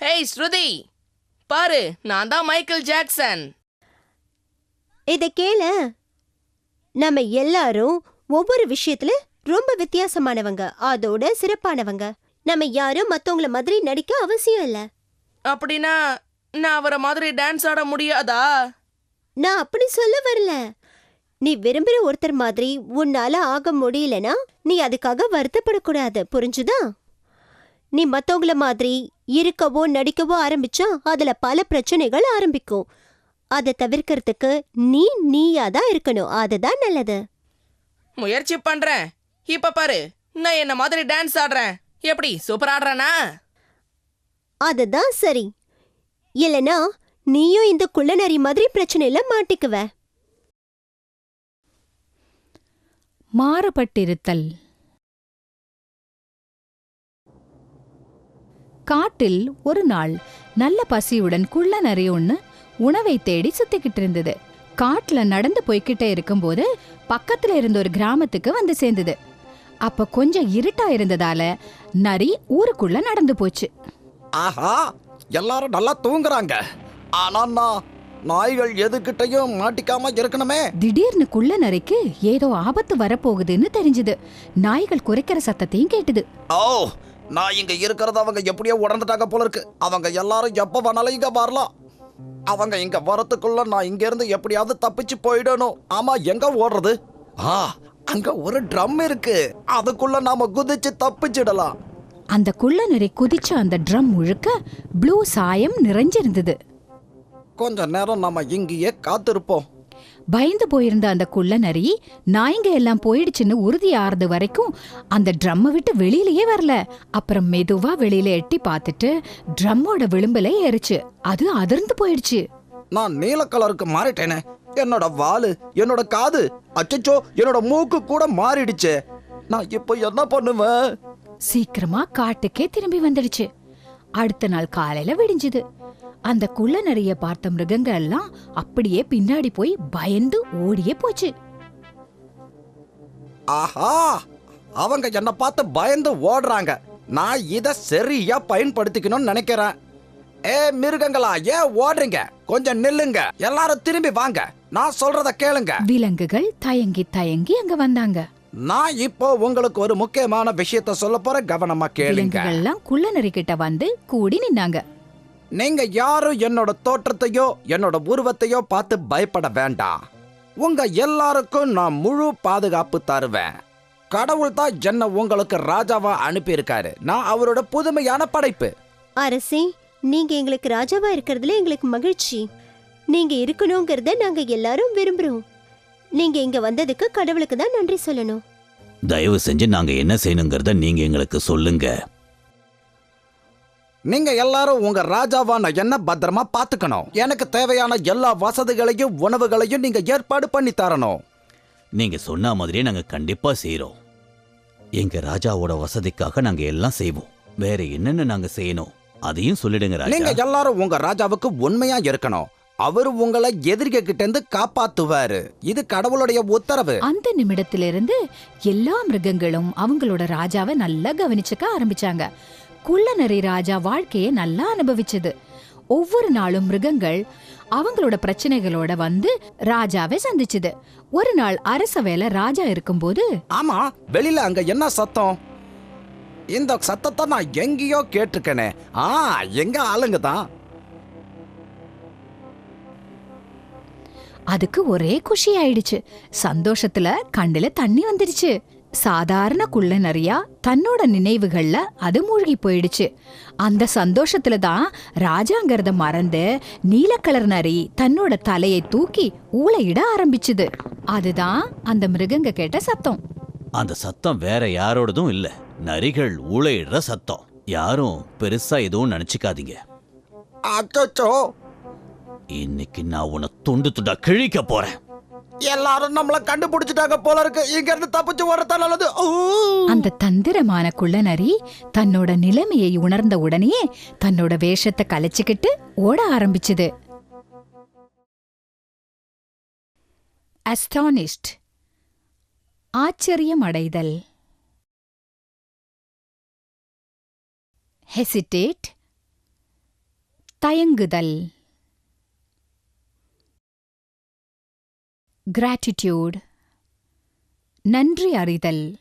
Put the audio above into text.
Hey ஸ்ருதி, பாரு, நான் தான் மைக்கேல் ஜாக்சன். இத கேளு. நம்ம எல்லாரும் ஒவ்வொரு விஷயத்துல ரொம்ப வித்தியாசமானவங்க, அதோட சிறப்பானவங்க. நம்ம யாரும் மத்தவங்கள மாதிரி நடிக்க அவசியம் இல்ல. அப்படின்னா நான் அவரை மாதிரி டான்ஸ் ஆட முடியாதா? நான் அப்படி சொல்ல வரல. நீ விரும்புற ஒருத்தர் மாதிரி உன்னால ஆக முடியலனா நீ அதுக்காக வருத்தப்படக்கூடாது, புரிஞ்சுதா? நீ மத்தவங்கள மாதிரி இருக்கவோ நடிக்கவோ ஆரம்பிச்சா அதுல பல பிரச்சனைகள் ஆரம்பிக்கும். அதை தவிர்க்கிறதுக்கு நீயாதான் இருக்கணும், அதுதான் நல்லது. முயற்சி பண்றேன். இப்ப பாரு, நான் என்ன மாதிரி டான்ஸ் ஆடுறேன். எப்படி, சூப்பர் ஆடுறேனா? அதுதான் சரி. இல்லனா நீயும் இந்த குள்ளநரி மாதிரி பிரச்சனையில மாட்டிக்குவ. மாறுபட்டிருத்தல். காட்டில் ஒரு நாள் நல்ல பசியுடன் குள்ளநரி ஒண்ணு உணவை தேடி சுத்திக்கிட்டு இருந்தது. காட்டுல நடந்து போய்கிட்டே இருக்கும்போது பக்கத்துல இருந்த ஒரு கிராமத்துக்கு வந்து சேர்ந்தது. அப்ப கொஞ்சம் இருட்டா இருந்ததால நரி ஊருக்குள்ள நடந்து போச்சு. ஆஹா, எல்லாரும் நல்லா தூங்குறாங்க. ஆனா நாய்கள் எதுக்கிட்டையும் மாட்டிக்காம இருக்கணுமே. திடீர்னு குள்ளநரிக்கு ஏதோ ஆபத்து வரப்போகுதுன்னு தெரிஞ்சது. நாய்கள் குறைக்கிற சத்தத்தையும் கேட்டுது. ஓ, நான் இங்க இருக்கிறத அவங்க எப்படியோ உடந்துட்டாங்க போல இருக்கு. அவங்க எல்லாரும் எப்ப வேணாலும் இங்க வரலாம். அவங்க இங்க வரத்துக்குள்ள நான் இங்க இருந்து எப்படியாவது தப்பிச்சு போயிடணும். ஆமா, எங்க ஓடுறது? அங்க ஒரு ட்ரம் இருக்கு, அதுக்குள்ள நாம குதிச்சு தப்பிச்சிடலாம். அந்த குள்ளநரி குதிச்ச அந்த ட்ரம் முழுக்க ப்ளூ சாயம் நிறைஞ்சிருந்தது. கொஞ்ச நேரம் நாம இங்கேயே காத்திருப்போம். பயந்து போயிருந்த அந்த குள்ளநரி நாய்ங்க எல்லாம் போயிடுச்சுன்னு உறுதியாறது வரைக்கும் அந்த ட்ரம்மை விட்டு வெளியிலயே வரல. அப்புறம் மெதுவா வெளியில எட்டி பார்த்துட்டு ட்ரம்மோட விளிம்புல ஏறிச்சு. அது அதிர்ந்து போயிடுச்சு. நான் நீல கலருக்கு மாறிட்டேனே. என்னோட வாலு, என்னோட காது, அச்சச்சோ, என்னோட மூக்கு கூட மாறிடுச்சு. நான் இப்போ என்ன பண்ணுவேன்? சீக்கிரமா காட்டுக்கே திரும்பி வந்துடுச்சு. அடுத்த நாள் காலையில விடிஞ்சுது. அந்த குள்ளநரிய பார்த்த மிருகங்கள் எல்லாம் அப்படியே பின்னாடி போய் பயந்து ஓடியே போச்சு. ஆஹா, அவங்க என்ன பார்த்து பயந்து ஓடுறாங்க. நான் இத சரியா பயன்படுத்திக்கணும்னு நினைக்கிறேன். மிருகங்களா, ஏன் ஓடுறீங்க? கொஞ்சம் நில்லுங்க. எல்லாரும் திரும்பி வாங்க, நான் சொல்றத கேளுங்க. விலங்குகள் தயங்கி தயங்கி அங்க வந்தாங்க. நான் இப்போ உங்களுக்கு ஒரு முக்கியமான விஷயத்த சொல்ல போறேன், கவனமா கேளுங்க. விலங்குகள்லாம் குள்ளநரி கிட்ட வந்து கூடி நின்னாங்க. நீங்க யாரும் என்னோட தோற்றத்தையோ என்னோட உருவத்தையோ பார்த்து பயப்பட வேண்டாம். உங்க எல்லாருக்கும் நான் முழு பாதுகாப்பு தருவேன். கடவுள் தான் என்ன உங்களுக்கு ராஜாவா அனுப்பியிருக்காரு. நான் அவரோட புதுமையான படைப்பு. அரசி, நீங்க எங்களுக்கு ராஜாவா இருக்கிறதுல எங்களுக்கு மகிழ்ச்சி. நீங்க இருக்கணுங்கிறத நாங்க எல்லாரும் விரும்புறோம். நீங்க இங்க வந்ததுக்கு கடவுளுக்கு தான் நன்றி சொல்லணும். தயவு செஞ்சு நாங்க என்ன செய்யணுங்கிறத நீங்க எங்களுக்கு சொல்லுங்க. நீங்க எல்லாரும் உங்க ராஜாவான என்ன பத்திரமா பாத்துக்கணும். எனக்கு தேவையான எல்லா வசதிகளையும் உணவுகளையும் நீங்க ஏற்பாடு பண்ணி தரணும். நீங்க சொன்ன மாதிரியே நாங்க கண்டிப்பா செய்யறோம். எங்க ராஜாவோட வசதிக்காக நாங்க எல்லாம் செய்வோம். வேற என்னென்ன நாங்க செய்யணும் அதையும் சொல்லிடுங்க ராஜா. நீங்க எல்லாரும் உங்க ராஜாவுக்கு உண்மையா இருக்கணும். அவரு உங்களை எதிரிக கிட்ட இருந்து காப்பாத்துவாரு. இது கடவுளுடைய உத்தரவு. அந்த நிமிடத்திலிருந்து எல்லா மிருகங்களும் அவங்களோட ராஜாவை நல்லா கவனிச்சுக்க ஆரம்பிச்சாங்க. குள்ளநரி ராஜா வாழ்க்கையை நல்லா அனுபவிச்சது. ஒவ்வொரு நாளும் மிருகங்கள் அவங்களோட பிரச்சனைகளோட வந்து ராஜாவை சந்திச்சது. ஒரு நாள் அரச வேலை ராஜா இருக்கும்போது, ஆமா, வெளியில அங்க என்ன சத்தம்? இந்த சத்தத்தை நான் எங்கேயோ கேட்டிருக்கேனே. எங்க ஆளுங்க தான். அதுக்கு ஒரே குஷி ஆயிடுச்சு. சந்தோஷத்துல கண்ணுல தண்ணி வந்துடுச்சு. சாதாரண குள்ளநரியா தன்னோட நினைவுகள்ல அது மூழ்கி போயிடுச்சு. அந்த சந்தோஷத்துல தான் ராஜாங்கிறத மறந்து நீலக்கலர் நரி தன்னோட தலையை தூக்கி ஊளையிட ஆரம்பிச்சுது. அதுதான் அந்த மிருகங்க கேட்ட சத்தம். அந்த சத்தம் வேற யாரோடதும் இல்ல, நரிகள் ஊளையிடுற சத்தம். யாரும் பெருசா எதுவும் நினைச்சுக்காதீங்க. அச்சோ, இன்னைக்கு நான் உன்னை துண்டு துண்டா கிழிக்க போறேன். எல்லாரும் நம்மள கண்டுபிடிச்சிட்டாங்க போல இருக்கு. இங்க இருந்து தப்பிச்சு ஓடத்தா நல்லது. அந்த தந்திரமான குள்ளநரி தன்னோட நிலைமையை உணர்ந்த உடனே தன்னோட வேஷத்தை கலைச்சுக்கிட்டு ஓட ஆரம்பிச்சுது. அஸ்டானிஷ்ட், ஆச்சரியம் அடைதல். ஹெசிடேட், தயங்குதல். gratitude நன்றி அறிதல்.